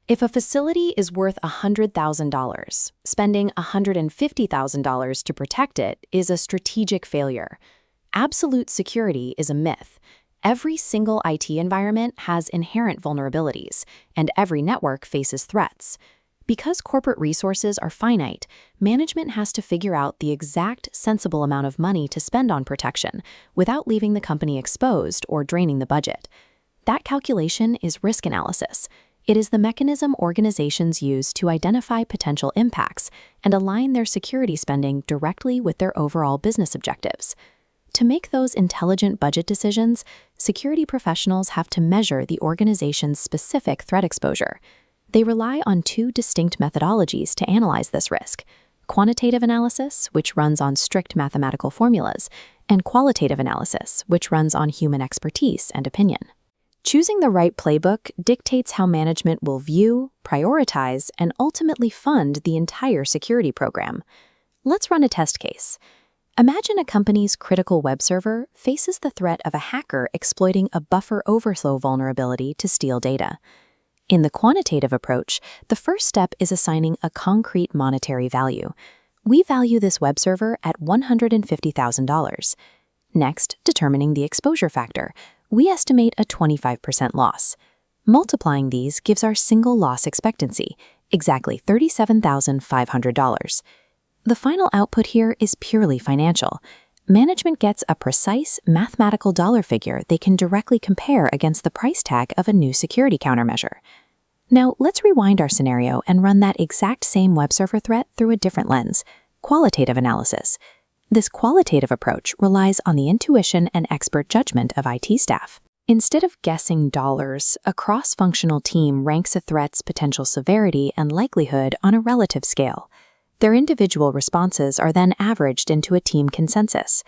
If a facility is worth $100,000, spending $150,000 to protect it is a strategic failure. Absolute security is a myth. Every single IT environment has inherent vulnerabilities, and every network faces threats. Because corporate resources are finite, management has to figure out the exact sensible amount of money to spend on protection without leaving the company exposed or draining the budget. That calculation is risk analysis. It is the mechanism organizations use to identify potential impacts and align their security spending directly with their overall business objectives. To make those intelligent budget decisions, security professionals have to measure the organization's specific threat exposure. They rely on two distinct methodologies to analyze this risk: quantitative analysis, which runs on strict mathematical formulas, and qualitative analysis, which runs on human expertise and opinion. Choosing the right playbook dictates how management will view, prioritize, and ultimately fund the entire security program. Let's run a test case. Imagine a company's critical web server faces the threat of a hacker exploiting a buffer overflow vulnerability to steal data. In the quantitative approach, the first step is assigning a concrete monetary value. We value this web server at $150,000. Next, determining the exposure factor, we estimate a 25% loss. Multiplying these gives our single loss expectancy, exactly $37,500. The final output here is purely financial. Management gets a precise mathematical dollar figure they can directly compare against the price tag of a new security countermeasure. Now, let's rewind our scenario and run that exact same web server threat through a different lens: qualitative analysis. This qualitative approach relies on the intuition and expert judgment of IT staff. Instead of guessing dollars, a cross-functional team ranks a threat's potential severity and likelihood on a relative scale. Their individual responses are then averaged into a team consensus.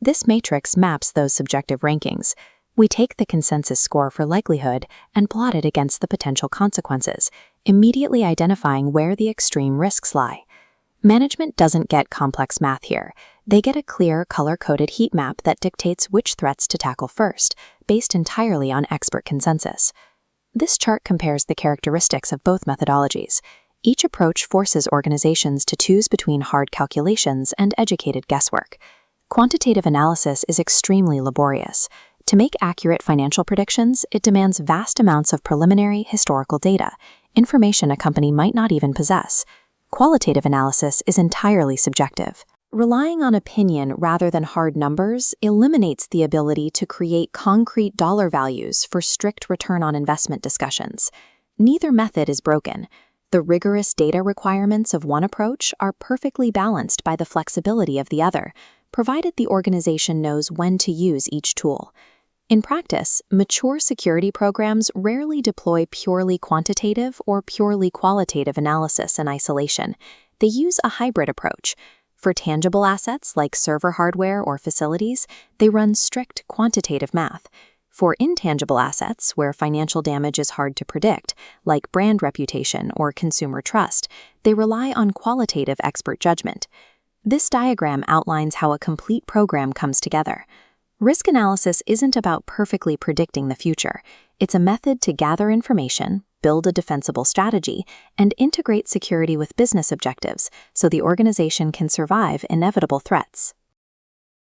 This matrix maps those subjective rankings. We take the consensus score for likelihood and plot it against the potential consequences, immediately identifying where the extreme risks lie. Management doesn't get complex math here. They get a clear, color-coded heat map that dictates which threats to tackle first, based entirely on expert consensus. This chart compares the characteristics of both methodologies. Each approach forces organizations to choose between hard calculations and educated guesswork. Quantitative analysis is extremely laborious. To make accurate financial predictions, it demands vast amounts of preliminary historical data, information a company might not even possess. Qualitative analysis is entirely subjective. Relying on opinion rather than hard numbers eliminates the ability to create concrete dollar values for strict return on investment discussions. Neither method is broken. The rigorous data requirements of one approach are perfectly balanced by the flexibility of the other, provided the organization knows when to use each tool. In practice, mature security programs rarely deploy purely quantitative or purely qualitative analysis in isolation. They use a hybrid approach. For tangible assets like server hardware or facilities, they run strict quantitative math. For intangible assets, where financial damage is hard to predict, like brand reputation or consumer trust, they rely on qualitative expert judgment. This diagram outlines how a complete program comes together. Risk analysis isn't about perfectly predicting the future. It's a method to gather information, build a defensible strategy, and integrate security with business objectives so the organization can survive inevitable threats.